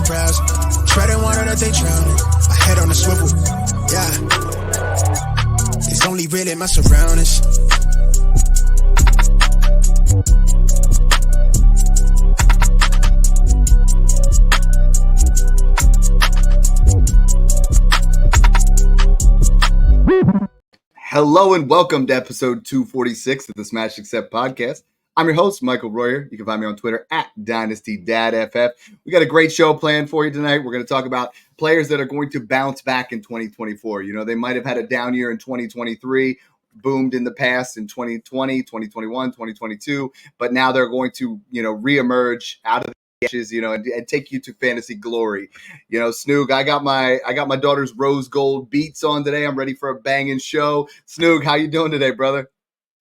browsing. Treading water that they drowning. My head on a swivel, yeah. It's only really my surroundings. Hello and welcome to episode 246 of the Smash Accept podcast. I'm your host, Michael Royer. You can find me on Twitter at DynastyDadFF. We got a great show planned for you tonight. We're going to talk about players that are going to bounce back in 2024. You know, they might have had a down year in 2023, boomed in the past in 2020, 2021, 2022, but now they're going to, reemerge out of the ashes, and take you to fantasy glory. Snoog, I got my daughter's rose gold beats on today. I'm ready for a banging show. Snoog, how you doing today, brother?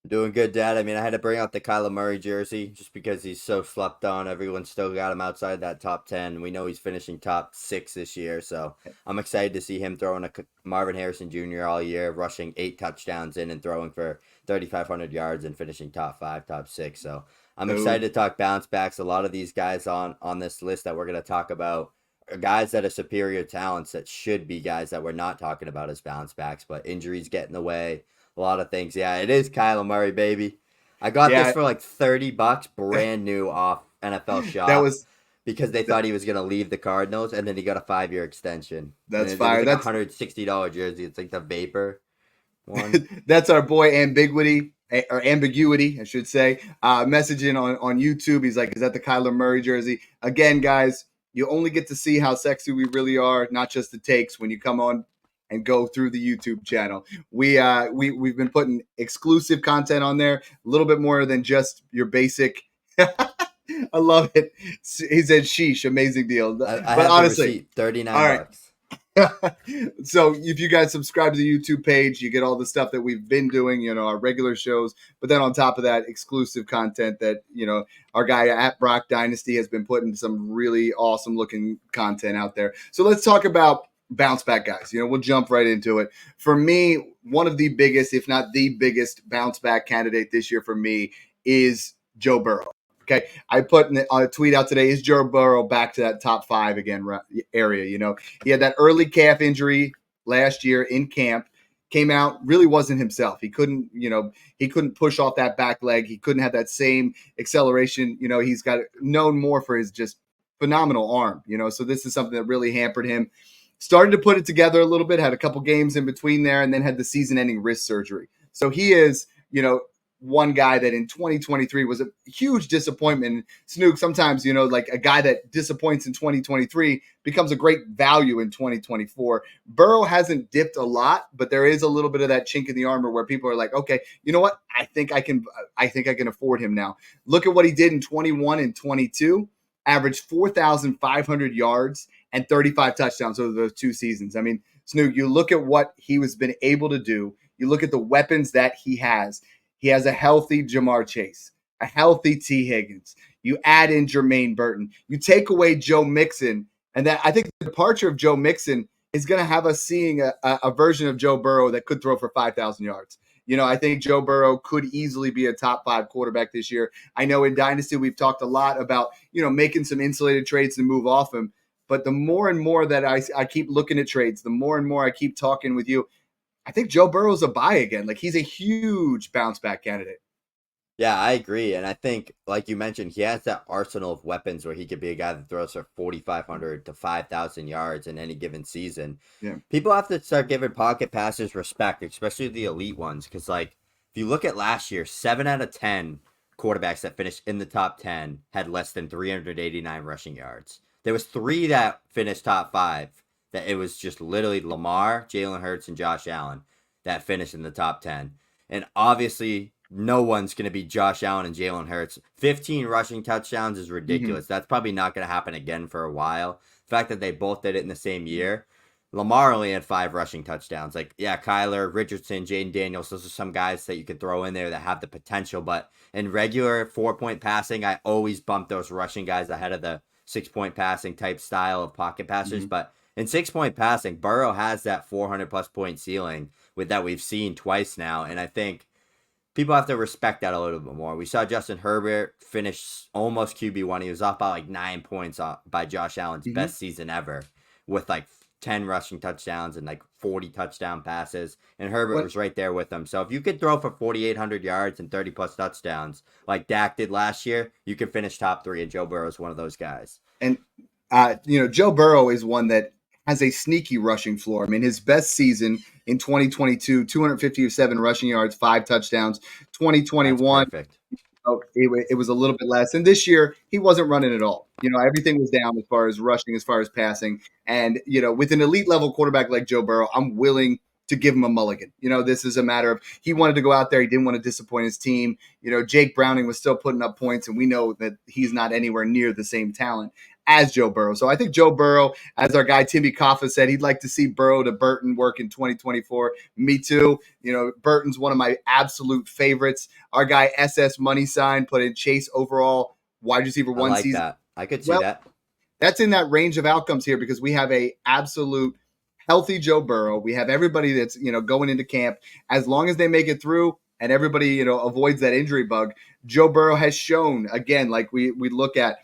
Doing good, Dad. I mean, I had to bring out the Kyler Murray jersey just because he's so slept on. Everyone still got him outside that top 10. We know he's finishing top 6 this year, so I'm excited to see him throwing a Marvin Harrison Jr. all year, rushing 8 touchdowns in and throwing for 3,500 yards and finishing top 5, top 6. So I'm excited to talk bounce backs. A lot of these guys on this list that we're going to talk about are guys that are superior talents that should be guys that we're not talking about as bounce backs, but injuries get in the way. A lot of things. Yeah, it is Kyler Murray, baby. I got this for like $30 brand new off NFL Shop. Because they thought he was going to leave the Cardinals, and then he got a 5-year extension. That's fire. That's $160 jersey. It's like the Vapor one. That's our boy Ambiguity, I should say. Messaging on YouTube. He's like, is that the Kyler Murray jersey? Again, guys, you only get to see how sexy we really are, not just the takes, when you come on and go through the YouTube channel. We've been putting exclusive content on there, a little bit more than just your basic. I love it. He said, "Sheesh, amazing deal." I but honestly, $39. So if you guys subscribe to the YouTube page, you get all the stuff that we've been doing, our regular shows. But then on top of that, exclusive content that, our guy at Brock Dynasty has been putting some really awesome looking content out there. So let's talk about bounce back guys. We'll jump right into it. For me, one of the biggest, if not the biggest bounce back candidate this year for me is Joe Burrow. Okay. I put a tweet out today, is Joe Burrow back to that top 5 again area? He had that early calf injury last year in camp, came out, really wasn't himself. He couldn't push off that back leg. He couldn't have that same acceleration. He's got known more for his just phenomenal arm, so this is something that really hampered him. Started to put it together a little bit, had a couple games in between there, and then had the season-ending wrist surgery. So he is, one guy that in 2023 was a huge disappointment. Snoog, sometimes, like a guy that disappoints in 2023 becomes a great value in 2024. Burrow hasn't dipped a lot, but there is a little bit of that chink in the armor where people are like, okay, you know what? I think I can afford him now. Look at what he did in 21 and 22, averaged 4,500 yards and 35 touchdowns over those 2 seasons. I mean, Snoog, you look at what he has been able to do. You look at the weapons that he has. He has a healthy Jamar Chase, a healthy T. Higgins. You add in Jermaine Burton. You take away Joe Mixon, and that I think the departure of Joe Mixon is going to have us seeing a version of Joe Burrow that could throw for 5,000 yards. I think Joe Burrow could easily be a top 5 quarterback this year. I know in Dynasty we've talked a lot about, making some insulated trades to move off him. But the more and more that I keep looking at trades, the more and more I keep talking with you, I think Joe Burrow's a buy again. Like, he's a huge bounce back candidate. Yeah, I agree. And I think, like you mentioned, he has that arsenal of weapons where he could be a guy that throws for 4,500 to 5,000 yards in any given season. Yeah. People have to start giving pocket passers respect, especially the elite ones. Because, like, if you look at last year, 7 out of 10 quarterbacks that finished in the top 10 had less than 389 rushing yards. There was 3 that finished top 5. That it was just literally Lamar, Jalen Hurts, and Josh Allen that finished in the top 10. And obviously, no one's going to be Josh Allen and Jalen Hurts. 15 rushing touchdowns is ridiculous. Mm-hmm. That's probably not going to happen again for a while. The fact that they both did it in the same year. Lamar only had 5 rushing touchdowns. Like, yeah, Kyler, Richardson, Jaden Daniels, those are some guys that you could throw in there that have the potential. But in regular 4-point passing, I always bump those rushing guys ahead of the 6-point passing type style of pocket passers. Mm-hmm. But in 6-point passing, Burrow has that 400-plus point ceiling that we've seen twice now. And I think people have to respect that a little bit more. We saw Justin Herbert finish almost QB1. He was off by like 9 points by Josh Allen's best season ever with like 10 rushing touchdowns and like 40 touchdown passes. And Herbert was right there with him. So if you could throw for 4,800 yards and 30 plus touchdowns like Dak did last year, you can finish top 3. And Joe Burrow is one of those guys. And, Joe Burrow is one that has a sneaky rushing floor. I mean, his best season in 2022, 257 rushing yards, 5 touchdowns. 2021, it was a little bit less. And this year, he wasn't running at all. Everything was down as far as rushing, as far as passing. And, with an elite level quarterback like Joe Burrow, I'm willing to give him a mulligan. This is a matter of he wanted to go out there. He didn't want to disappoint his team. Jake Browning was still putting up points, and we know that he's not anywhere near the same talent as Joe Burrow. So I think Joe Burrow, as our guy Timmy Kaffa said, he'd like to see Burrow to Burton work in 2024. Me too. Burton's one of my absolute favorites. Our guy SS Money Sign put in Chase overall wide receiver 1 like season. That. I could see that. That's in that range of outcomes here because we have a absolute healthy Joe Burrow. We have everybody that's, going into camp. As long as they make it through and everybody, avoids that injury bug, Joe Burrow has shown, again, like we look at,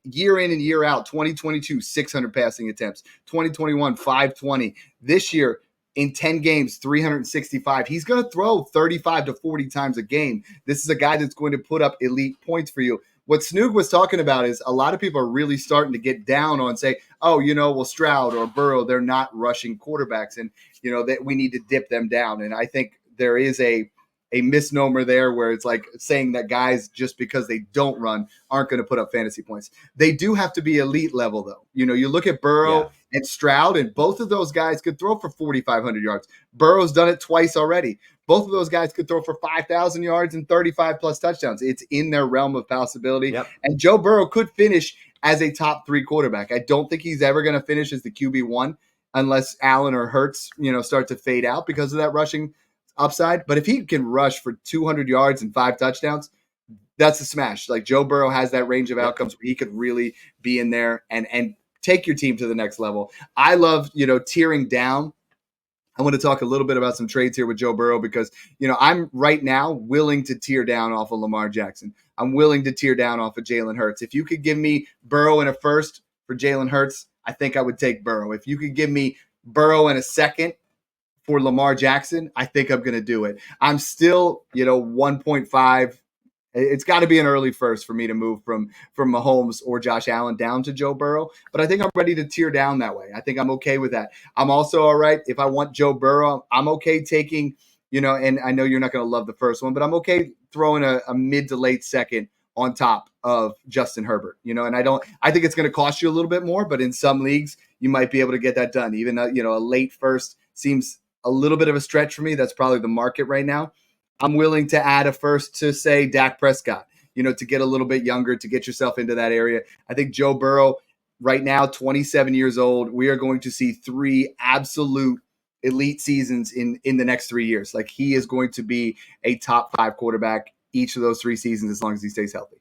year in and year out, 2022, 600 passing attempts, 2021, 520. This year, in 10 games, 365. He's going to throw 35 to 40 times a game. This is a guy that's going to put up elite points for you. What Snoog was talking about is a lot of people are really starting to get down on say, Stroud or Burrow, they're not rushing quarterbacks and, that we need to dip them down. And I think there is a misnomer there where it's like saying that guys, just because they don't run, aren't going to put up fantasy points. They do have to be elite level, though. You look at Burrow and Stroud, and both of those guys could throw for 4,500 yards. Burrow's done it twice already. Both of those guys could throw for 5,000 yards and 35 plus touchdowns. It's in their realm of possibility. Yep. And Joe Burrow could finish as a top 3 quarterback. I don't think he's ever going to finish as the QB1 unless Allen or Hurts, start to fade out because of that rushing upside. But if he can rush for 200 yards and 5 touchdowns, that's a smash. Like Joe Burrow has that range of outcomes where he could really be in there and take your team to the next level. I love, tearing down. I want to talk a little bit about some trades here with Joe Burrow because, I'm right now willing to tear down off of Lamar Jackson. I'm willing to tear down off of Jalen Hurts. If you could give me Burrow and a first for Jalen Hurts, I think I would take Burrow. If you could give me Burrow and a second for Lamar Jackson, I think I'm going to do it. I'm still, 1.5. It's got to be an early first for me to move from Mahomes or Josh Allen down to Joe Burrow. But I think I'm ready to tear down that way. I think I'm okay with that. I'm also all right. If I want Joe Burrow, I'm okay taking, and I know you're not going to love the first one, but I'm okay throwing a mid to late second on top of Justin Herbert, and I think it's going to cost you a little bit more, but in some leagues you might be able to get that done. Even though, a late first seems a little bit of a stretch for me. That's probably the market right now. I'm willing to add a first to say Dak Prescott, to get a little bit younger, to get yourself into that area. I think Joe Burrow right now, 27 years old, we are going to see 3 absolute elite seasons in the next 3 years. Like he is going to be a top 5 quarterback each of those 3 seasons as long as he stays healthy.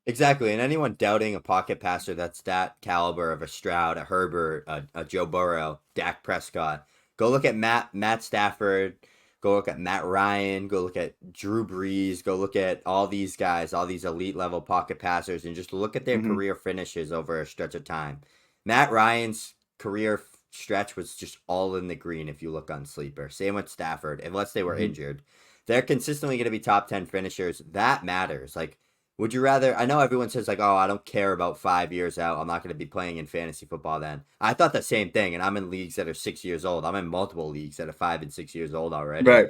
Exactly. And anyone doubting a pocket passer that's that caliber of a Stroud, a Herbert, a Joe Burrow, Dak Prescott, go look at Matt Stafford, go look at Matt Ryan, go look at Drew Brees, go look at all these guys, all these elite level pocket passers, and just look at their career finishes over a stretch of time. Matt Ryan's career stretch was just all in the green if you look on Sleeper. Same with Stafford, unless they were injured. They're consistently going to be top 10 finishers. That matters. Like, would you rather, I know everyone says like, oh, I don't care about 5 years out. I'm not going to be playing in fantasy football then. I thought the same thing, and I'm in leagues that are 6 years old. I'm in multiple leagues that are 5 and 6 years old already. Right.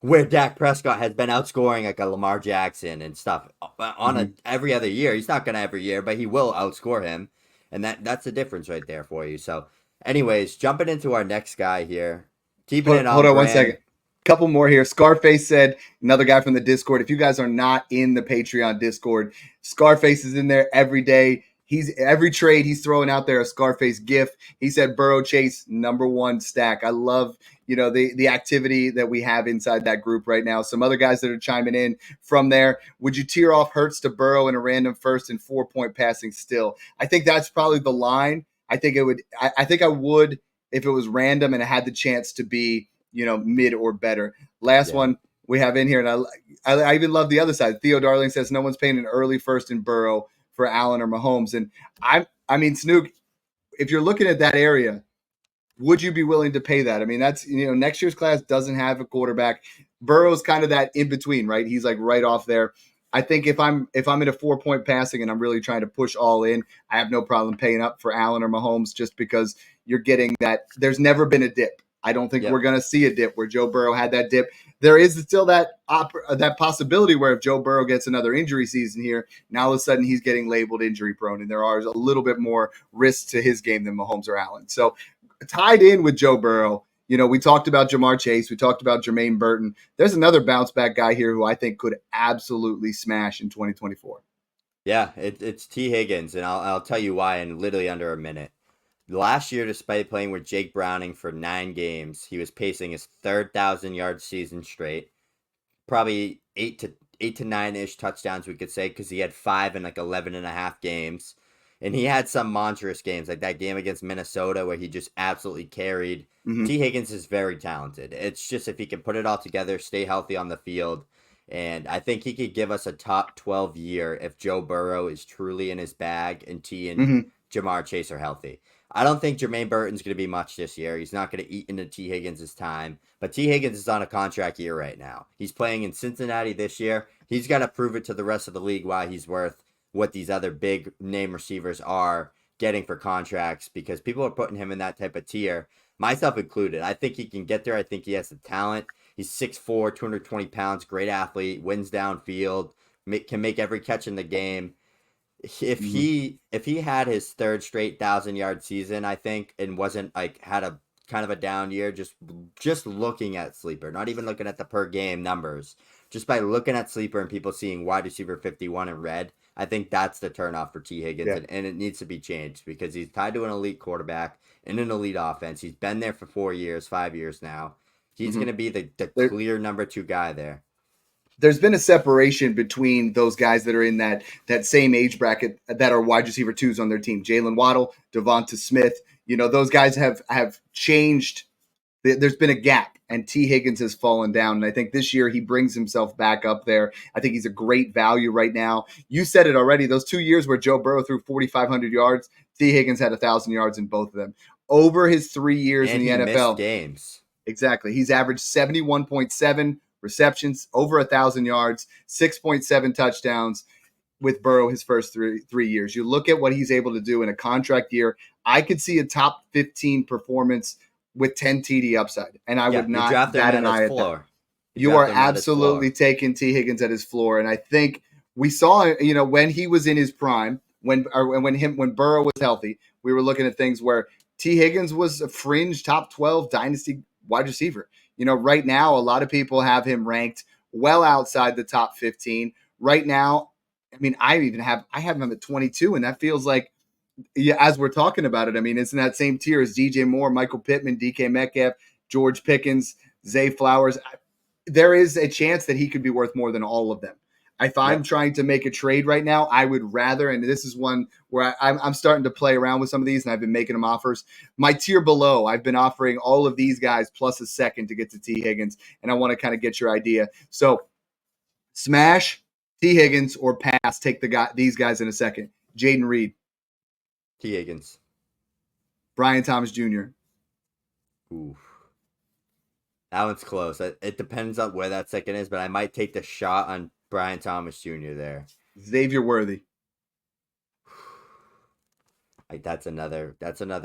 Where Dak Prescott has been outscoring like a Lamar Jackson and stuff on every other year. He's not going to every year, but he will outscore him. And that's the difference right there for you. So anyways, jumping into our next guy here. Keeping it on. Hold on 1 second. Couple more here. Scarface said, another guy from the Discord, if you guys are not in the Patreon Discord, Scarface is in there every day. Every trade he's throwing out there a Scarface GIF. He said Burrow Chase #1 stack. I love, the activity that we have inside that group right now. Some other guys that are chiming in from there. Would you tear off Hurts to Burrow in a random first and 4-point passing still? I think that's probably the line. I think I would if it was random and it had the chance to be, mid or better. Last one, we have in here, and I even love the other side. Theo Darling says no one's paying an early first in Burrow for Allen or Mahomes, and I mean, Snook, if you're looking at that area, would you be willing to pay that? I mean, that's, next year's class doesn't have a quarterback. Burrow's kind of that in between, right? He's like right off there. I think if I'm in a 4-point passing and I'm really trying to push all in, I have no problem paying up for Allen or Mahomes, just because you're getting that. There's never been a dip. I don't think we're going to see a dip where Joe Burrow had that dip. There is still that possibility where if Joe Burrow gets another injury season here, now all of a sudden he's getting labeled injury prone, and there are a little bit more risk to his game than Mahomes or Allen. So tied in with Joe Burrow, we talked about Jamar Chase. We talked about Jermaine Burton. There's another bounce back guy here who I think could absolutely smash in 2024. Yeah, it's T. Higgins, and I'll tell you why in literally under a minute. Last year, despite playing with Jake Browning for 9 games, he was pacing his third 1,000-yard season straight. Probably 8 to 9-ish touchdowns, we could say, because he had 5 in like 11 and a half games. And he had some monstrous games, like that game against Minnesota where he just absolutely carried. Mm-hmm. T. Higgins is very talented. It's just if he can put it all together, stay healthy on the field. And I think he could give us a top 12 year if Joe Burrow is truly in his bag and T and Jamar Chase are healthy. I don't think Jermaine Burton's going to be much this year. He's not going to eat into T. Higgins' time. But T. Higgins is on a contract year right now. He's playing in Cincinnati this year. He's got to prove it to the rest of the league why he's worth what these other big name receivers are getting for contracts, because people are putting him in that type of tier, myself included. I think he can get there. I think he has the talent. He's 6'4", 220 pounds, great athlete, wins downfield, can make every catch in the game. If he had his third straight 1,000-yard season, I think, and wasn't like had a kind of a down year, just looking at Sleeper, not even looking at the per game numbers, just by looking at Sleeper and people seeing wide receiver 51 in red, I think that's the turnoff for T. Higgins, and it needs to be changed because he's tied to an elite quarterback in an elite offense. He's been there for 4 years, 5 years now. He's going to be the clear number 2 guy there. There's been a separation between those guys that are in that same age bracket that are wide receiver 2s on their team. Jalen Waddle, Devonta Smith, those guys have changed. There's been a gap, and T. Higgins has fallen down. And I think this year he brings himself back up there. I think he's a great value right now. You said it already. Those 2 years where Joe Burrow threw 4,500 yards, T. Higgins had 1,000 yards in both of them. Over his 3 years in the NFL. Missed games. Exactly. He's averaged 71.7 receptions, over 1,000 yards, 6.7 touchdowns with Burrow his first three years. You look at what he's able to do in a contract year. I could see a top 15 performance with 10 TD upside, and I would not bat an eye at that. You are absolutely taking T. Higgins at his floor, and I think we saw, when he was in his prime, when Burrow was healthy, we were looking at things where T. Higgins was a fringe top 12 dynasty wide receiver. Right now, a lot of people have him ranked well outside the top 15. Right now, I mean, I have him at 22, and that feels like, as we're talking about it, I mean, it's in that same tier as DJ Moore, Michael Pittman, DK Metcalf, George Pickens, Zay Flowers. There is a chance that he could be worth more than all of them. If I'm trying to make a trade right now, I would rather, and this is one where I'm starting to play around with some of these, and I've been making them offers. My tier below, I've been offering all of these guys plus a second to get to T. Higgins, and I want to kind of get your idea. So, smash T. Higgins or pass. Take these guys in a second. Jaden Reed. T. Higgins. Brian Thomas Jr. Ooh. That one's close. It depends on where that second is, but I might take the shot on Brian Thomas Jr. there. Xavier Worthy. Like that's another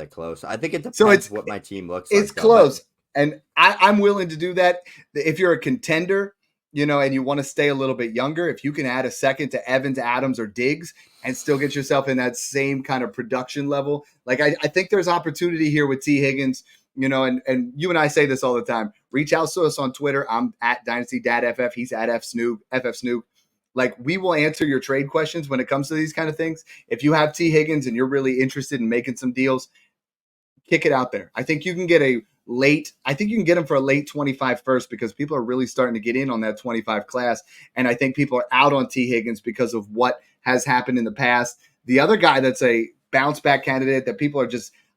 close. I think it depends what my team looks like. It's close. And I'm willing to do that. If you're a contender, and you want to stay a little bit younger, if you can add a second to Evans, Adams, or Diggs and still get yourself in that same kind of production level. Like I think there's opportunity here with T. Higgins. And you and I say this all the time. Reach out to us on Twitter. I'm at DynastyDadFF. He's at FF Snoop. Like, we will answer your trade questions when it comes to these kind of things. If you have T. Higgins and you're really interested in making some deals, kick it out there. I think you can get him for a late 25 first, because people are really starting to get in on that 25 class. And I think people are out on T. Higgins because of what has happened in the past. The other guy that's a bounce back candidate that people are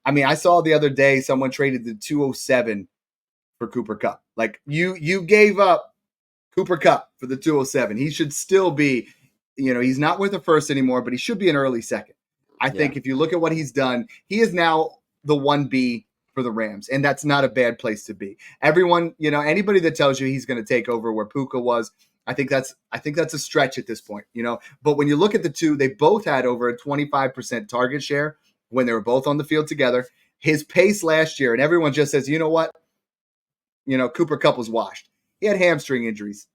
I saw the other day someone traded the 207 for Cooper Kupp. Like, you gave up Cooper Kupp for the 207. He should still be, he's not worth a first anymore, but he should be an early second. I think if you look at what he's done, he is now the 1B for the Rams, and that's not a bad place to be. Everyone, anybody that tells you he's going to take over where Puka was, I think that's a stretch at this point, But when you look at the two, they both had over a 25% target share when they were both on the field together. His pace last year, and everyone just says, you know what? Cooper Kupp was washed. He had hamstring injuries.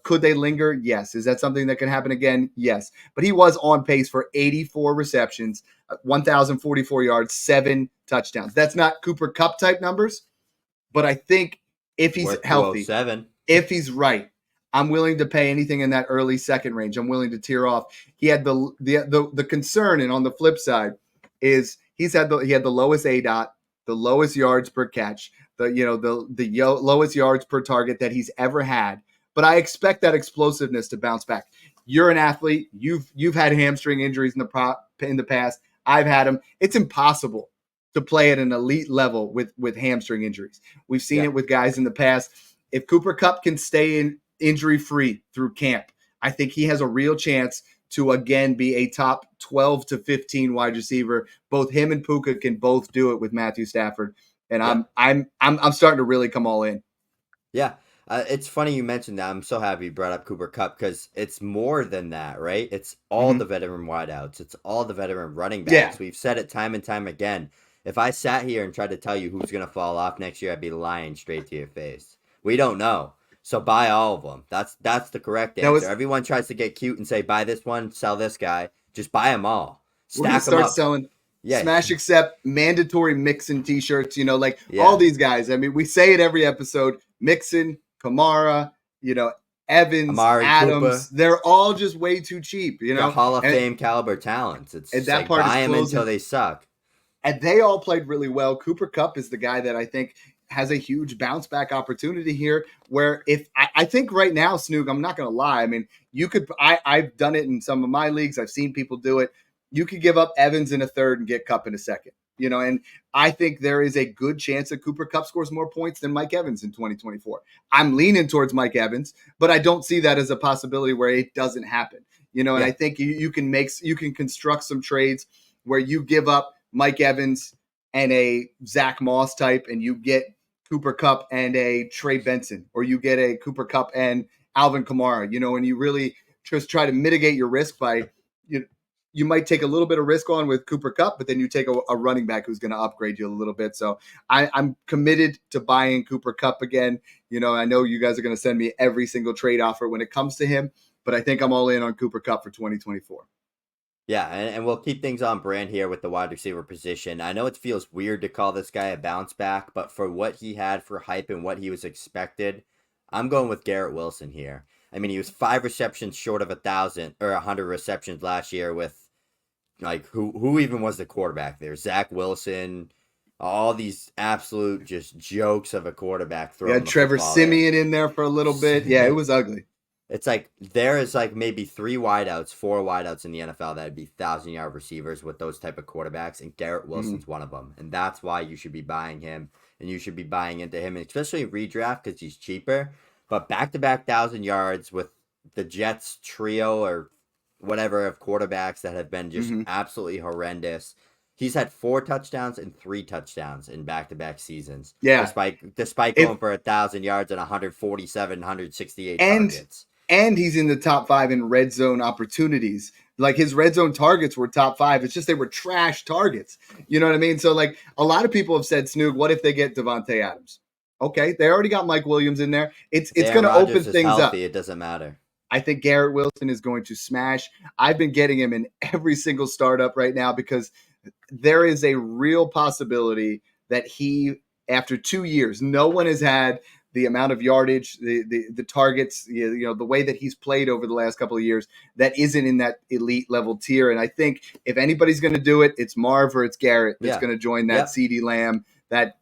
Could they linger? Yes. Is that something that can happen again? Yes. But he was on pace for 84 receptions, 1,044 yards, 7 touchdowns. That's not Cooper Kupp type numbers, but I think if he's healthy, if he's right, I'm willing to pay anything in that early second range. I'm willing to tear off. He had the concern, and on the flip side is he had the lowest ADOT, the lowest yards per catch, the lowest yards per target that he's ever had. But I expect that explosiveness to bounce back. You're an athlete. You've had hamstring injuries in the past. I've had them. It's impossible to play at an elite level with hamstring injuries. We've seen it with guys in the past. If Cooper Kupp can stay injury-free through camp, I think he has a real chance to again be a top 12 to 15 wide receiver. Both him and Puka can both do it with Matthew Stafford. And I'm starting to really come all in. Yeah. It's funny you mentioned that. I'm so happy you brought up Cooper Kupp because it's more than that, right? It's all the veteran wideouts. It's all the veteran running backs. Yeah. We've said it time and time again. If I sat here and tried to tell you who's going to fall off next year, I'd be lying straight to your face. We don't know. So buy all of them. That's the correct answer. Everyone tries to get cute and say, buy this one, sell this guy. Just buy them all. Stack them up. Start selling. Yeah. Smash Accept, mandatory Mixon t-shirts, all these guys. I mean, we say it every episode. Mixon, Kamara, Evans, Amari Adams, Cooper. They're all just way too cheap, They're Hall of Fame caliber talents. It's and that part buy them until they suck. And they all played really well. Cooper Kupp is the guy that I think has a huge bounce back opportunity here where I think right now, Snoog, I'm not going to lie. I mean, I've done it in some of my leagues. I've seen people do it. You could give up Evans in a third and get Kupp in a second, and I think there is a good chance that Cooper Kupp scores more points than Mike Evans in 2024. I'm leaning towards Mike Evans, but I don't see that as a possibility where it doesn't happen, and I think you can construct some trades where you give up Mike Evans and a Zach Moss type, and you get Cooper Kupp and a Trey Benson, or you get a Cooper Kupp and Alvin Kamara, and you really just try to mitigate your risk by, you might take a little bit of risk on with Cooper Kupp, but then you take a running back who's going to upgrade you a little bit. So I'm committed to buying Cooper Kupp again. I know you guys are going to send me every single trade offer when it comes to him, but I think I'm all in on Cooper Kupp for 2024. Yeah, and we'll keep things on brand here with the wide receiver position. I know it feels weird to call this guy a bounce back, but for what he had for hype and what he was expected, I'm going with Garrett Wilson here. I mean, he was 5 receptions short of 1,000 or 100 receptions last year with, who even was the quarterback there? Zach Wilson, all these absolute just jokes of a quarterback. Yeah, Trevor Siemian in there for a little bit. Yeah, it was ugly. It's there is maybe 4 wideouts in the NFL that would be 1,000-yard receivers with those type of quarterbacks, and Garrett Wilson's one of them. And that's why you should be buying him, and you should be buying into him, especially redraft because he's cheaper. But back-to-back 1,000 yards with the Jets trio or whatever of quarterbacks that have been just absolutely horrendous. He's had 4 touchdowns and 3 touchdowns in back-to-back seasons. Yeah. Despite going for 1,000 yards and 147, 168 targets. And he's in the top 5 in red zone opportunities. His red zone targets were top 5. It's just they were trash targets. You know what I mean? So, a lot of people have said, Snoog, what if they get Devontae Adams? Okay, they already got Mike Williams in there. It's going to open things up. It doesn't matter. I think Garrett Wilson is going to smash. I've been getting him in every single startup right now because there is a real possibility that he, after 2 years, no one has had the amount of yardage, the targets, the way that he's played over the last couple of years that isn't in that elite level tier. And I think if anybody's going to do it, it's Marv or it's Garrett that's going to join that CeeDee Lamb, that,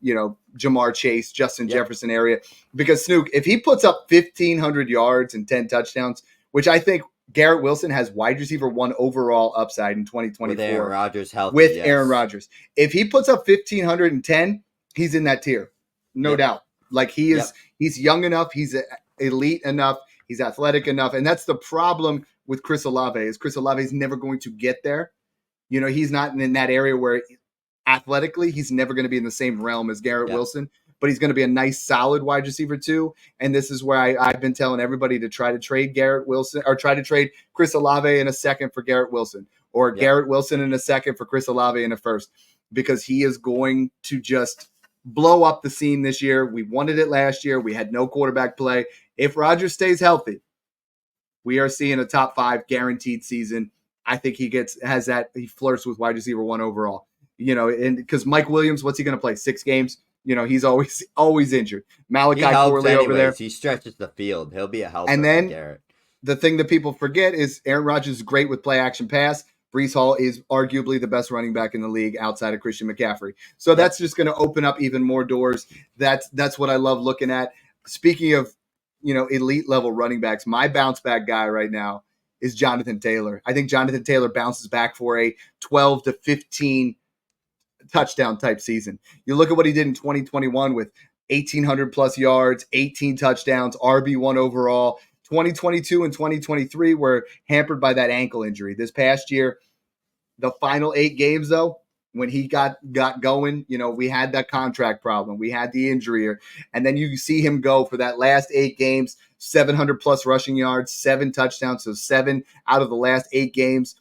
Jamar Chase, Justin Jefferson area. Because Snook, if he puts up 1,500 yards and 10 touchdowns, which I think Garrett Wilson has wide receiver 1 overall upside in 2024. With Aaron Rodgers healthy. With Aaron Rodgers. If he puts up 1,510, he's in that tier. No doubt. He's young enough. He's elite enough. He's athletic enough. And that's the problem with Chris Olave is Chris Olave is never going to get there. You know, he's not in that area where athletically he's never going to be in the same realm as Garrett Wilson, but he's going to be a nice, solid wide receiver too. And this is where I've been telling everybody to try to trade Garrett Wilson or try to trade Chris Olave in a second for Garrett Wilson or Garrett Wilson in a second for Chris Olave in a first, because he is going to just blow up the scene this year. We wanted it last year. We had no quarterback play. If Rodgers stays healthy, we are seeing a top 5 guaranteed season. I think he flirts with wide receiver 1 overall. You know, and because Mike Williams, what's he going to play? 6 games? You know, he's always injured. Malachi Corley over there. He stretches the field. He'll be a helper. And then Garrett. The thing that people forget is Aaron Rodgers is great with play action pass. Breece Hall is arguably the best running back in the league outside of Christian McCaffrey. So that's just going to open up even more doors. That's what I love looking at. Speaking of, you know, elite level running backs, my bounce back guy right now is Jonathan Taylor. I think Jonathan Taylor bounces back for a 12 to 15 touchdown type season. You look at what he did in 2021 with 1,800 plus yards, 18 touchdowns, RB1 overall. 2022 and 2023 were hampered by that ankle injury. This past year, the final 8 games, though, when he got going, you know, we had that contract problem. We had the injury. And then you see him go for that last 8 games, 700 plus rushing yards, 7 touchdowns. So 7 out of the last 8 games.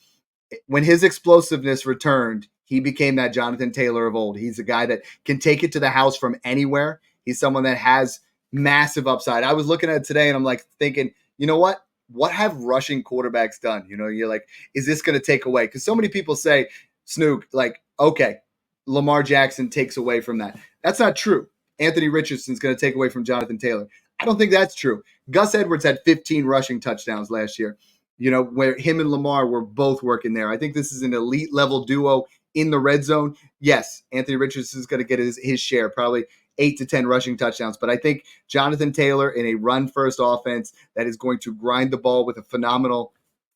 When his explosiveness returned, he became that Jonathan Taylor of old. He's a guy that can take it to the house from anywhere. He's someone that has massive upside. I was looking at it today and I'm like thinking, you know what? What have rushing quarterbacks done? You know, you're like, is this going to take away? Because so many people say, Snook, like, okay, Lamar Jackson takes away from that. That's not true. Anthony Richardson's going to take away from Jonathan Taylor. I don't think that's true. Gus Edwards had 15 rushing touchdowns last year, you know, where him and Lamar were both working there. I think this is an elite level duo in the red zone. Yes, Anthony Richardson's going to get his share, probably 8 to 10 rushing touchdowns. But I think Jonathan Taylor in a run-first offense that is going to grind the ball with a phenomenal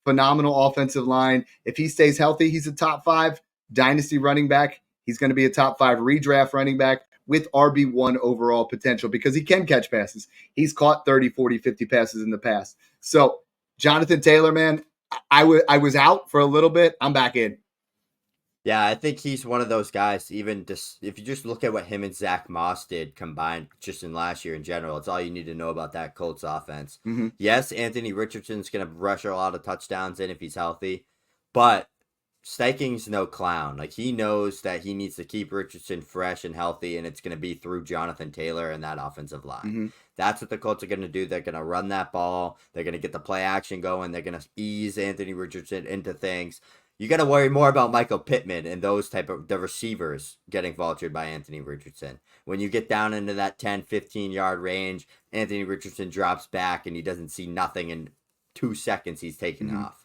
offensive line. If he stays healthy, he's a top 5 dynasty running back. He's going to be a top 5 redraft running back with RB1 overall potential because he can catch passes. He's caught 30, 40, 50 passes in the past. So Jonathan Taylor, man, I was out for a little bit. I'm back in. Yeah, I think he's one of those guys, even just if you just look at what him and Zach Moss did combined just in last year in general, it's all you need to know about that Colts offense. Mm-hmm. Yes, Anthony Richardson's going to rush a lot of touchdowns in if he's healthy, but Steichen's no clown. Like, he knows that he needs to keep Richardson fresh and healthy, and it's going to be through Jonathan Taylor and that offensive line. Mm-hmm. That's what the Colts are going to do. They're going to run that ball. They're going to get the play action going. They're going to ease Anthony Richardson into things. You got to worry more about Michael Pittman and those type of the receivers getting vultured by Anthony Richardson. When you get down into that 10, 15-yard range, Anthony Richardson drops back and he doesn't see nothing in 2 seconds. He's taken off.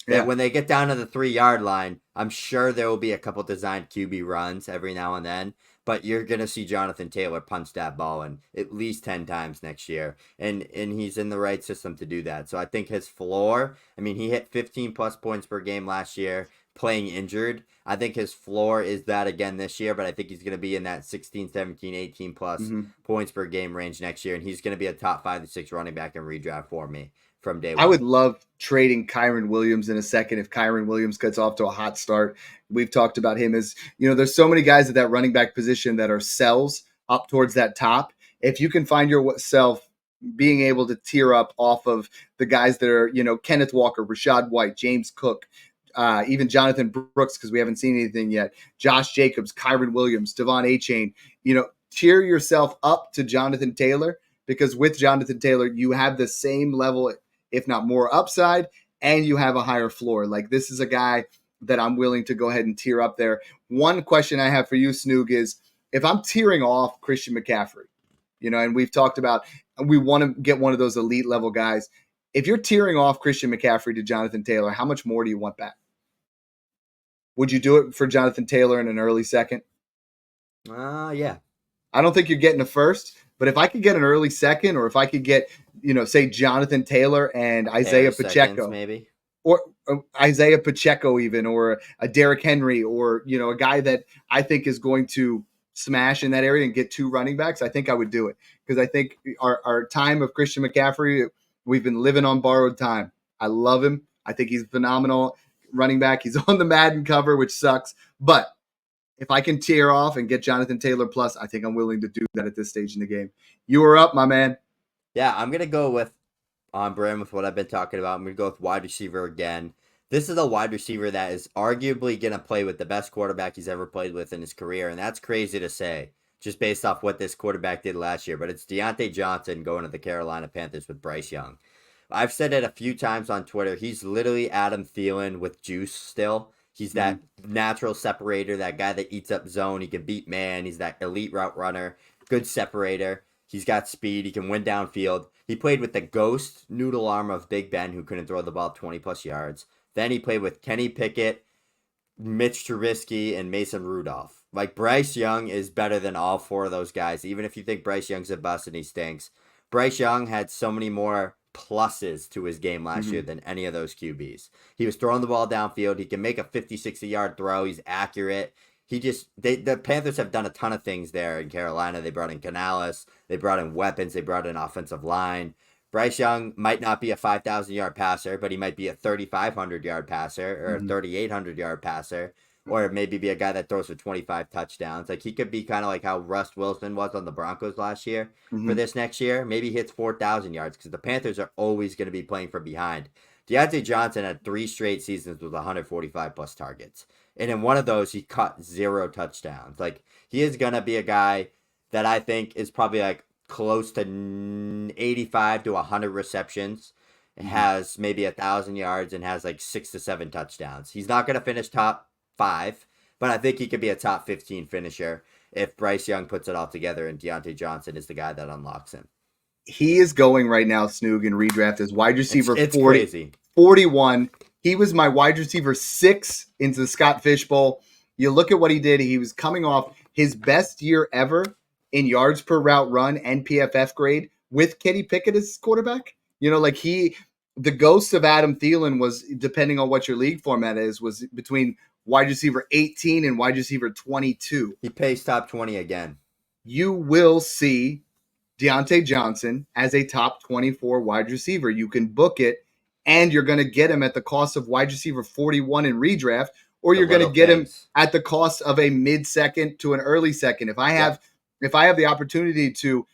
Yeah. When they get down to the 3-yard line, I'm sure there will be a couple designed QB runs every now and then, but you're going to see Jonathan Taylor punch that ball in at least 10 times next year, and he's in the right system to do that. So I think his floor, I mean, he hit 15-plus points per game last year playing injured. I think his floor is that again this year, but I think he's going to be in that 16, 17, 18-plus points per game range next year, and he's going to be a top 5 to 6 running back in redraft for me. From day one. I would love trading Kyren Williams in a second if Kyren Williams gets off to a hot start. We've talked about him as, you know, there's so many guys at that running back position that are sells up towards that top. If you can find yourself being able to tier up off of the guys that are, you know, Kenneth Walker, Rachaad White, James Cook, even Jonathan Brooks, because we haven't seen anything yet, Josh Jacobs, Kyren Williams, Devon Achane, you know, tier yourself up to Jonathan Taylor, because with Jonathan Taylor, you have the same level, if not more upside, and you have a higher floor. Like, this is a guy that I'm willing to go ahead and tier up there. One question I have for you, Snoog, is if I'm tearing off Christian McCaffrey, you know, and we've talked about, we want to get one of those elite level guys. If you're tearing off Christian McCaffrey to Jonathan Taylor, how much more do you want back? Would you do it for Jonathan Taylor in an early second? Yeah. I don't think you're getting a first. But if I could get an early second, or if I could get, you know, say Jonathan Taylor and Isaiah Pacheco, maybe, or Isaiah Pacheco even, or a Derrick Henry, or, you know, a guy that I think is going to smash in that area and get 2 running backs, I think I would do it, because I think our time of Christian McCaffrey We've been living on borrowed time. I love him. I think he's phenomenal running back. He's on the Madden cover, which sucks. But if I can tear off and get Jonathan Taylor plus, I think I'm willing to do that at this stage in the game. You are up, my man. Yeah, I'm going to go with on brand with what I've been talking about. I'm going to go with wide receiver again. This is a wide receiver that is arguably going to play with the best quarterback he's ever played with in his career. And that's crazy to say just based off what this quarterback did last year. But it's Deontay Johnson going to the Carolina Panthers with Bryce Young. I've said it a few times on Twitter. He's literally Adam Thielen with juice still. He's that natural separator, that guy that eats up zone. He can beat man. He's that elite route runner, good separator. He's got speed. He can win downfield. He played with the ghost noodle arm of Big Ben, who couldn't throw the ball 20-plus yards. Then he played with Kenny Pickett, Mitch Trubisky, and Mason Rudolph. Like, Bryce Young is better than all four of those guys, even if you think Bryce Young's a bust and he stinks. Bryce Young had so many more pluses to his game last year than any of those QBs. He was throwing the ball downfield. He can make a 50, 60-yard throw. He's accurate. The Panthers have done a ton of things there in Carolina. They brought in Canales. They brought in weapons. They brought in offensive line. Bryce Young might not be a 5,000-yard passer, but he might be a 3,500-yard passer or a 3,800-yard passer, or maybe be a guy that throws for 25 touchdowns. Like, he could be kind of like how Russ Wilson was on the Broncos last year for this next year. Maybe he hits 4,000 yards because the Panthers are always going to be playing from behind. Deontay Johnson had 3 straight seasons with 145-plus targets. And in one of those, he caught 0 touchdowns. Like, he is going to be a guy that I think is probably like close to 85 to 100 receptions, has maybe 1,000 yards, and has like 6 to 7 touchdowns. He's not going to finish top 5, but I think he could be a top 15 finisher if Bryce Young puts it all together and Deontay Johnson is the guy that unlocks him. He is going right now, Snoog, in redraft as wide receiver it's crazy. 41. He was my wide receiver 6 into the Scott Fish Bowl. You look at what he did. He was coming off his best year ever in yards per route run and PFF grade with Kenny Pickett as quarterback. You know, like the ghost of Adam Thielen was, depending on what your league format is, was between wide receiver 18 and wide receiver 22. He pays top 20 again. You will see Deontay Johnson as a top 24 wide receiver. You can book it, and you're going to get him at the cost of wide receiver 41 in redraft, or you're going to get him at the cost of a mid-second to an early second. If I have the opportunity to,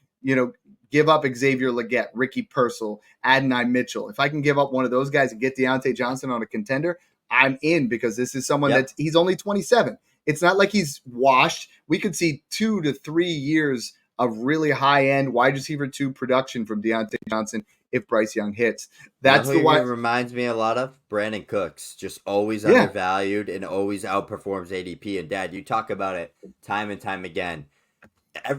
give up Xavier Legette, Ricky Purcell, Adonai Mitchell, if I can give up one of those guys and get Deontay Johnson on a contender, I'm in, because this is someone he's only 27. It's not like he's washed. We could see 2 to 3 years of really high-end wide receiver 2 production from Deontay Johnson if Bryce Young hits. That's the one. It reminds me a lot of Brandon Cooks, just always undervalued and always outperforms ADP. And Dad, you talk about it time and time again.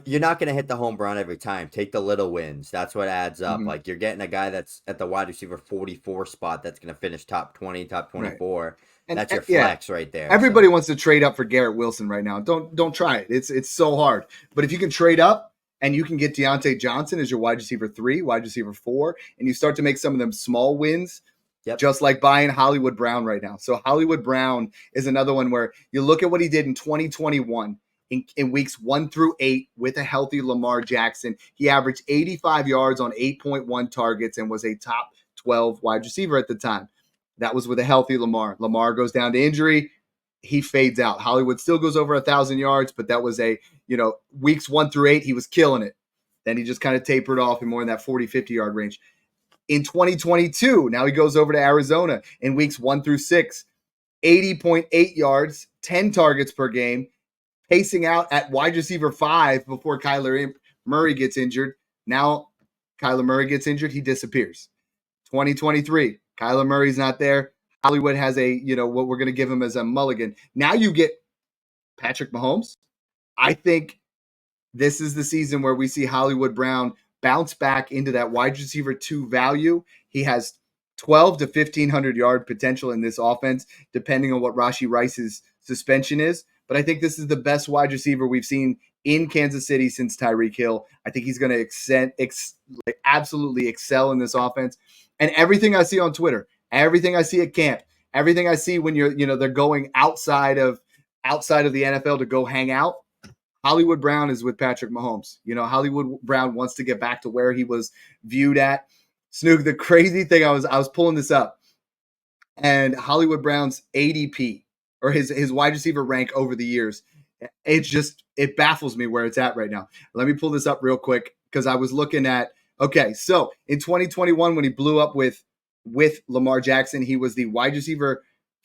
You're not going to hit the home run every time. Take the little wins. That's what adds up. Like, you're getting a guy that's at the wide receiver 44 spot that's going to finish top 20, top 24. Right. And that's your flex right there. Everybody wants to trade up for Garrett Wilson right now. Don't try it. It's so hard. But if you can trade up and you can get Deontay Johnson as your wide receiver 3, wide receiver 4, and you start to make some of them small wins, just like buying Hollywood Brown right now. So Hollywood Brown is another one where you look at what he did in 2021 in weeks 1 through 8 with a healthy Lamar Jackson. He averaged 85 yards on 8.1 targets and was a top 12 wide receiver at the time. That was with a healthy Lamar. Lamar goes down to injury. He fades out. Hollywood still goes over 1,000 yards, but that was weeks 1 through 8, he was killing it. Then he just kind of tapered off in more in that 40, 50-yard range. In 2022, now he goes over to Arizona in weeks 1 through 6, 80.8 yards, 10 targets per game, pacing out at wide receiver 5 before Kyler Murray gets injured. Now Kyler Murray gets injured, he disappears. 2023, Kyler Murray's not there. Hollywood has what we're going to give him as a mulligan. Now you get Patrick Mahomes. I think this is the season where we see Hollywood Brown bounce back into that wide receiver 2 value. He has 12 to 1,500 yard potential in this offense, depending on what Rashee Rice's suspension is. But I think this is the best wide receiver we've seen in Kansas City since Tyreek Hill. I think he's going to absolutely excel in this offense. And everything I see on Twitter, everything I see at camp, everything I see when they're going outside of the NFL to go hang out, Hollywood Brown is with Patrick Mahomes. Hollywood Brown wants to get back to where he was viewed at Snook, the crazy thing, I was pulling this up, and Hollywood Brown's ADP or his wide receiver rank over the years, it baffles me where it's at right now. Let me pull this up real quick because I was looking at, okay, so in 2021 when he blew up with Lamar Jackson, he was the wide receiver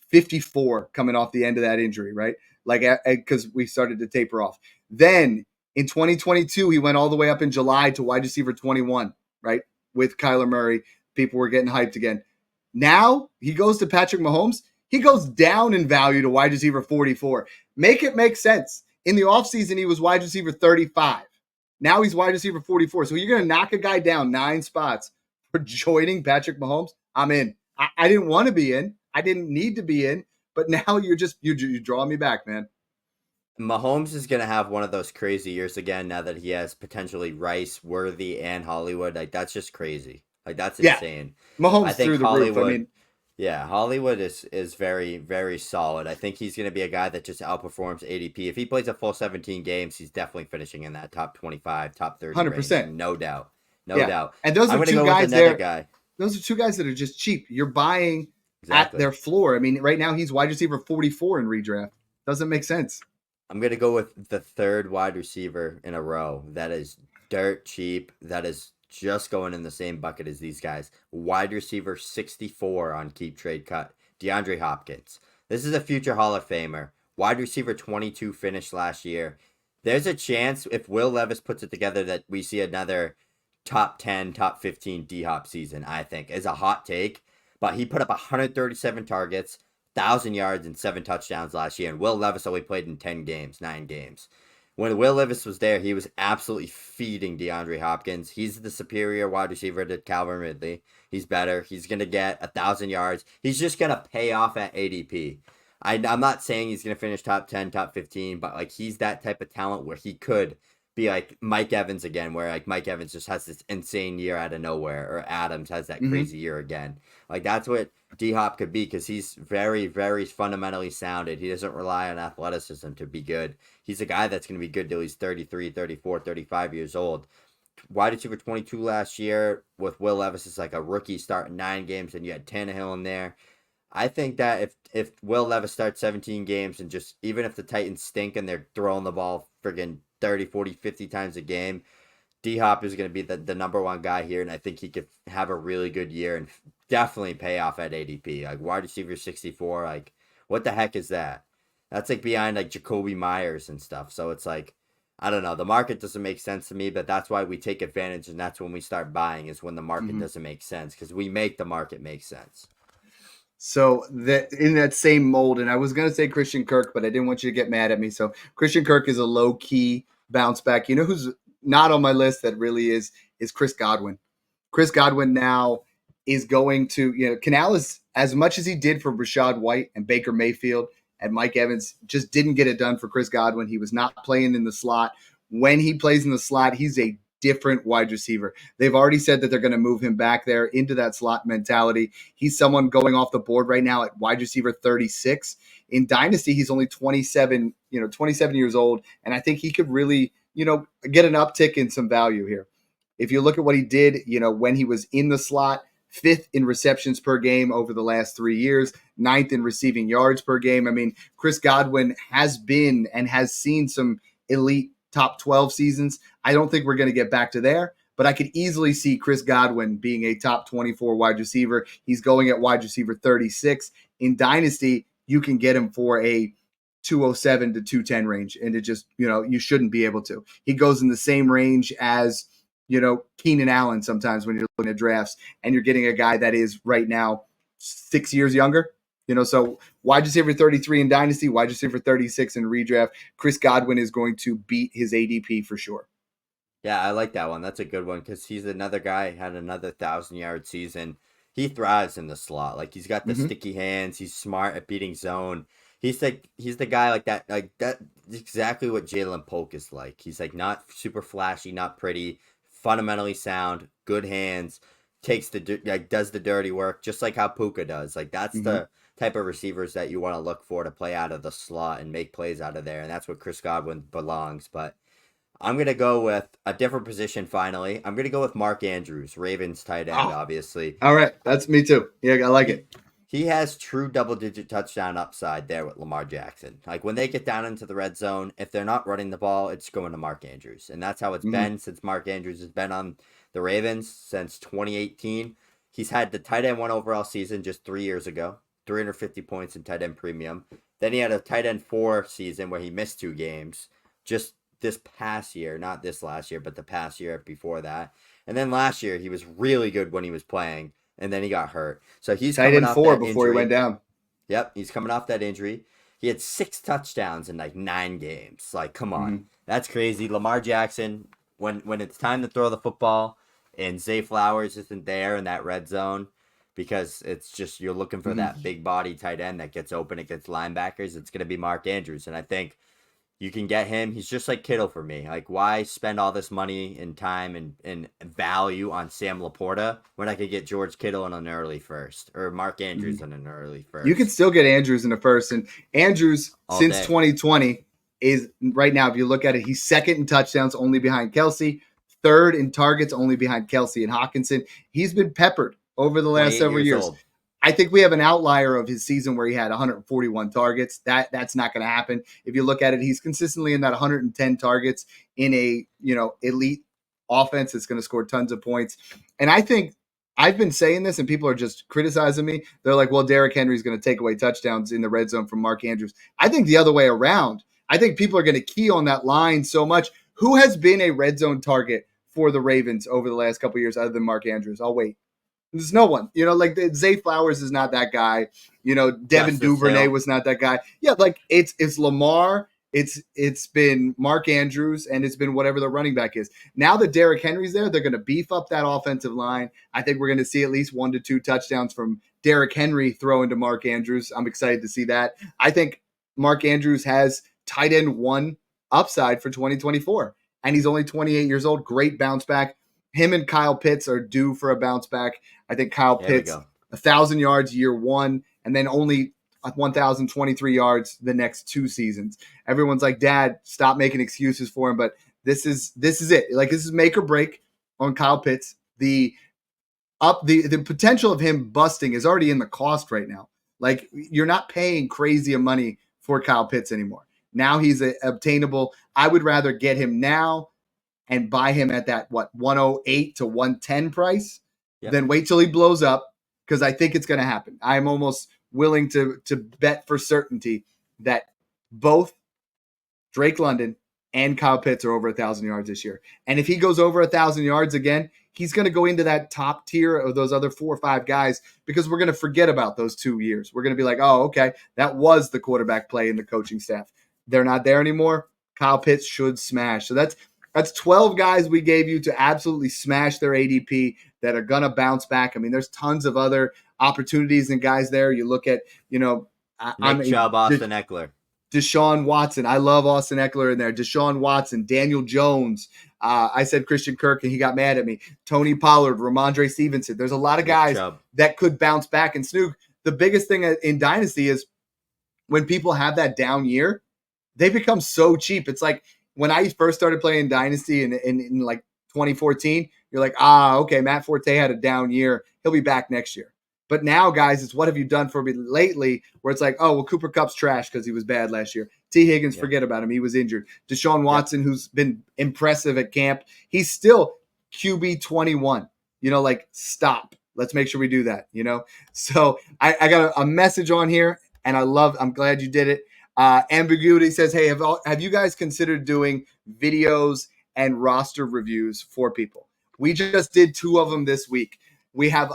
54 coming off the end of that injury, right? Like, because we started to taper off. Then in 2022, he went all the way up in July to wide receiver 21, right? With Kyler Murray. People were getting hyped again. Now he goes to Patrick Mahomes. He goes down in value to wide receiver 44. Make it make sense. In the offseason, he was wide receiver 35. Now he's wide receiver 44. So you're going to knock a guy down 9 spots for joining Patrick Mahomes? I'm in. I didn't want to be in. I didn't need to be in. But now you draw me back, man. Mahomes is going to have one of those crazy years again now that he has potentially Rice, Worthy, and Hollywood. Like, that's just crazy. Like, that's insane. Mahomes through the roof. I mean, yeah, Hollywood is very, very solid. I think he's going to be a guy that just outperforms ADP. If he plays a full 17 games, he's definitely finishing in that top 25, top 30 100%. range. No doubt. No doubt. And those are two guys there. Those are two guys that are just cheap. You're buying at their floor. I mean, right now he's wide receiver 44 in redraft. Doesn't make sense. I'm going to go with the third wide receiver in a row. That is dirt cheap. That is just going in the same bucket as these guys. Wide receiver 64 on Keep Trade Cut. DeAndre Hopkins. This is a future Hall of Famer. Wide receiver 22 finished last year. There's a chance if Will Levis puts it together that we see another top 10, top 15 D-Hop season, I think. Is a hot take. But he put up 137 targets, 1,000 yards, and 7 touchdowns last year. And Will Levis only played in 9 games. When Will Levis was there, he was absolutely feeding DeAndre Hopkins. He's the superior wide receiver to Calvin Ridley. He's better. He's going to get 1,000 yards. He's just going to pay off at ADP. I'm not saying he's going to finish top 10, top 15, but like he's that type of talent where he could be like Mike Evans again, where like Mike Evans just has this insane year out of nowhere, or Adams has that crazy year again. Like that's what D-Hop could be, because he's very, very fundamentally sounded. He doesn't rely on athleticism to be good. He's a guy that's going to be good till he's 33, 34, 35 years old. Wide receiver 22 last year with Will Levis is like a rookie starting 9 games, and you had Tannehill in there. I think that if Will Levis starts 17 games and just, even if the Titans stink and they're throwing the ball friggin' 30, 40, 50 times a game, D-Hop is going to be the number one guy here, and I think he could have a really good year and definitely pay off at ADP. Like wide receiver 64, like what the heck is that? That's like behind like Jacoby Myers and stuff. So it's like, I don't know. The market doesn't make sense to me, but that's why we take advantage, and that's when we start buying, is when the market doesn't make sense, because we make the market make sense. So that in that same mold, and I was going to say Christian Kirk, but I didn't want you to get mad at me. So Christian Kirk is a low-key bounce back. You know who's not on my list that really is Chris Godwin. Chris Godwin now is going to, Canal is, as much as he did for Rachaad White and Baker Mayfield and Mike Evans, just didn't get it done for Chris Godwin. He was not playing in the slot. When he plays in the slot, he's a different wide receiver. They've already said that they're going to move him back there into that slot mentality. He's someone going off the board right now at wide receiver 36. In Dynasty, he's only 27 years old, and I think he could really, get an uptick in some value here. If you look at what he did, when he was in the slot, 5th in receptions per game over the last 3 years, 9th in receiving yards per game. I mean, Chris Godwin has been and has seen some elite top 12 seasons. I don't think we're going to get back to there, but I could easily see Chris Godwin being a top 24 wide receiver. He's going at wide receiver 36. In Dynasty, you can get him for a 207 to 210 range, and it just, you shouldn't be able to. He goes in the same range as, Keenan Allen sometimes when you're looking at drafts, and you're getting a guy that is right now 6 years younger. So wide receiver 33 in Dynasty, wide receiver 36 in redraft. Chris Godwin is going to beat his ADP for sure. Yeah, I like that one. That's a good one, because he's another guy, had another 1,000-yard season. He thrives in the slot. Like, he's got the sticky hands. He's smart at beating zone. He's the guy like that. Like, that's exactly what Jalen Polk is like. He's like not super flashy, not pretty, fundamentally sound, good hands, does the dirty work, just like how Puka does. Like, that's the type of receivers that you want to look for to play out of the slot and make plays out of there, and that's what Chris Godwin belongs. But I'm going to go with a different position finally. I'm going to go with Mark Andrews, Ravens tight end, obviously. All right. That's me too. Yeah, I like it. He has true double-digit touchdown upside there with Lamar Jackson. Like when they get down into the red zone, if they're not running the ball, it's going to Mark Andrews. And that's how it's been since Mark Andrews has been on the Ravens since 2018. He's had the tight end 1 overall season just 3 years ago, 350 points in tight end premium. Then he had a tight end 4 season where he missed 2 games just this past year, not this last year, but the past year before that. And then last year, he was really good when he was playing. And then he got hurt. So he's tight end 4 before he went down. Yep, he's coming off that injury. He had 6 touchdowns in like 9 games. Like, come on. That's crazy. Lamar Jackson, when it's time to throw the football and Zay Flowers isn't there in that red zone because it's just you're looking for that big body tight end that gets open against linebackers, it's going to be Mark Andrews. And I think you can get him. He's just like Kittle for me. Like, why spend all this money and time and value on Sam Laporta when I could get George Kittle in an early first or Mark Andrews in an early first? You can still get Andrews in the first. And Andrews, since 2020, is right now, if you look at it, he's second in touchdowns, only behind Kelsey, third in targets, only behind Kelsey and Hawkinson. He's been peppered over the last several years. Old. I think we have an outlier of his season where he had 141 targets. That's not going to happen. If you look at it, he's consistently in that 110 targets in a, elite offense that's going to score tons of points. And I think I've been saying this and people are just criticizing me. They're like, well, Derrick Henry's going to take away touchdowns in the red zone from Mark Andrews. I think the other way around. I think people are going to key on that line so much. Who has been a red zone target for the Ravens over the last couple of years other than Mark Andrews? I'll wait. There's no one, like Zay Flowers is not that guy. Devin Duvernay was not that guy. Yeah, like it's Lamar, it's been Mark Andrews, and it's been whatever the running back is. Now that Derrick Henry's there, they're going to beef up that offensive line. I think we're going to see at least 1 to 2 touchdowns from Derrick Henry throwing to Mark Andrews. I'm excited to see that. I think Mark Andrews has tight end 1 upside for 2024, and he's only 28 years old. Great bounce back. Him and Kyle Pitts are due for a bounce back. I think Kyle Pitts, 1,000 yards year 1, and then only 1,023 yards the next 2 seasons. Everyone's like, Dad, stop making excuses for him. But this is it. Like, this is make or break on Kyle Pitts. The potential of him busting is already in the cost right now. Like, you're not paying crazy money for Kyle Pitts anymore. Now he's obtainable. I would rather get him now and buy him at that, 108 to 110 price, then wait till he blows up, because I think it's going to happen. I'm almost willing to bet for certainty that both Drake London and Kyle Pitts are over 1,000 yards this year. And if he goes over 1,000 yards again, he's going to go into that top tier of those other 4 or 5 guys, because we're going to forget about those 2 years. We're going to be like, oh, okay, that was the quarterback play in the coaching staff. They're not there anymore. Kyle Pitts should smash. So that's 12 guys we gave you to absolutely smash their ADP that are going to bounce back. I mean, there's tons of other opportunities and guys there. You look at, Nick Chubb, Austin Eckler. Deshaun Watson. I love Austin Eckler in there. Deshaun Watson, Daniel Jones. I said Christian Kirk and he got mad at me. Tony Pollard, Ramondre Stevenson. There's a lot of guys that could bounce back. And Snoog, the biggest thing in Dynasty is when people have that down year, they become so cheap. It's like, when I first started playing Dynasty in like 2014, you're like, okay, Matt Forte had a down year. He'll be back next year. But now, guys, it's what have you done for me lately, where it's like, oh, well, Cooper Kupp's trash because he was bad last year. T. Higgins, forget about him. He was injured. Deshaun Watson, who's been impressive at camp, he's still QB 21. Stop. Let's make sure we do that, So I got a message on here, and I'm glad you did it. Ambiguity says, hey, have you guys considered doing videos and roster reviews for people? We just did 2 of them this week. We have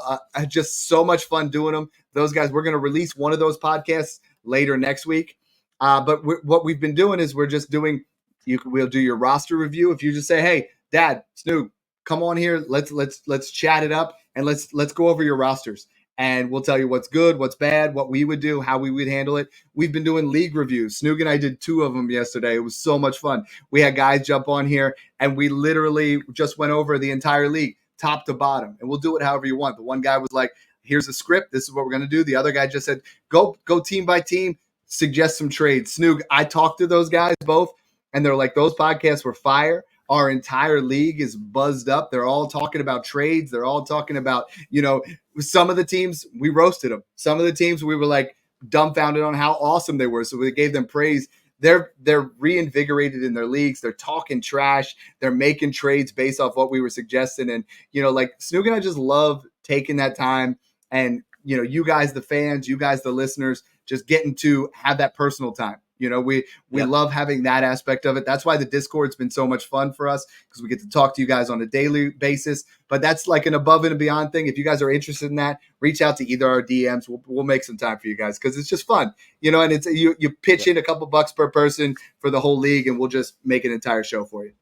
just so much fun doing them. Those guys, we're going to release one of those podcasts later next week. But what we've been doing is we're just doing, we'll do your roster review. If you just say, hey, Dad, Snoop, come on here. Let's chat it up and let's go over your rosters. And we'll tell you what's good, what's bad, what we would do, how we would handle it. We've been doing league reviews. Snoog and I did 2 of them yesterday. It was so much fun. We had guys jump on here, and we literally just went over the entire league, top to bottom. And we'll do it however you want. But one guy was like, here's a script. This is what we're going to do. The other guy just said, go team by team, suggest some trades. Snoog, I talked to those guys both, and they're like, those podcasts were fire. our entire league is buzzed up. They're all talking about trades. They're all talking about, you know, some of the teams, we roasted them. Some of the teams we were like dumbfounded on how awesome they were. So we gave them praise. They're reinvigorated in their leagues. They're talking trash. They're making trades based off what we were suggesting. And, you know, like Snoog and I just love taking that time and, you know, you guys, the fans, you guys, the listeners, just getting to have that personal time. You know, we love having that aspect of it. That's why the Discord's been so much fun for us, because we get to talk to you guys on a daily basis. But that's like an above and beyond thing. If you guys are interested in that, reach out to either our DMs. We'll make some time for you guys, because it's just fun, you know. And it's you pitch in a couple bucks per person for the whole league, and we'll just make an entire show for you.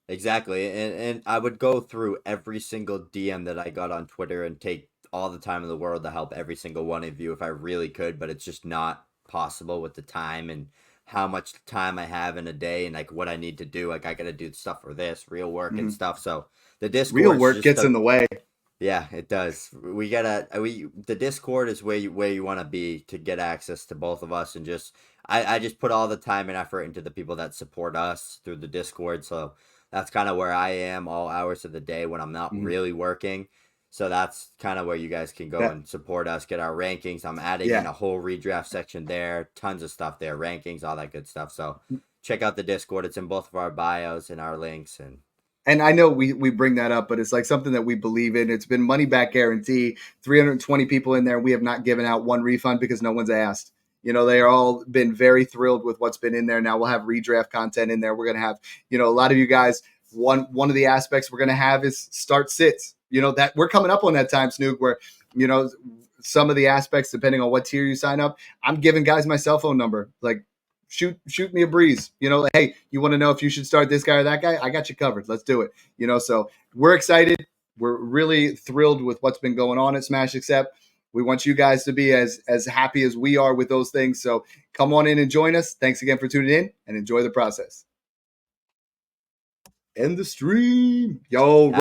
Exactly, and I would go through every single DM that I got on Twitter and take all the time in the world to help every single one of you if I really could, but it's just not possible with the time and how much time I have in a day and like what I need to do. Like I got to do stuff for this real work and stuff. So the Discord, real work gets in the way. Yeah, it does. The Discord is where you want to be to get access to both of us, and just I just put all the time and effort into the people that support us through the Discord. So that's kind of where I am all hours of the day when I'm not really working. So that's kind of where you guys can go and support us, get our rankings. I'm adding in a whole redraft section there, tons of stuff there, rankings, all that good stuff. So check out the Discord. It's in both of our bios and our links. And I know we bring that up, but it's like something that we believe in. It's been money back guarantee, 320 people in there. We have not given out one refund because no one's asked. You know, they are all been very thrilled with what's been in there. Now we'll have redraft content in there. We're going to have, you know, a lot of you guys, one of the aspects we're going to have is start sits. You know, that we're coming up on that time, Snoog, where, you know, some of the aspects, depending on what tier you sign up, I'm giving guys my cell phone number. Like, shoot me a breeze. You know, like, hey, you want to know if you should start this guy or that guy? I got you covered. Let's do it. You know, so we're excited. We're really thrilled with what's been going on at Smash Accept. We want you guys to be as happy as we are with those things. So come on in and join us. Thanks again for tuning in, and enjoy the process. End the stream. Yo.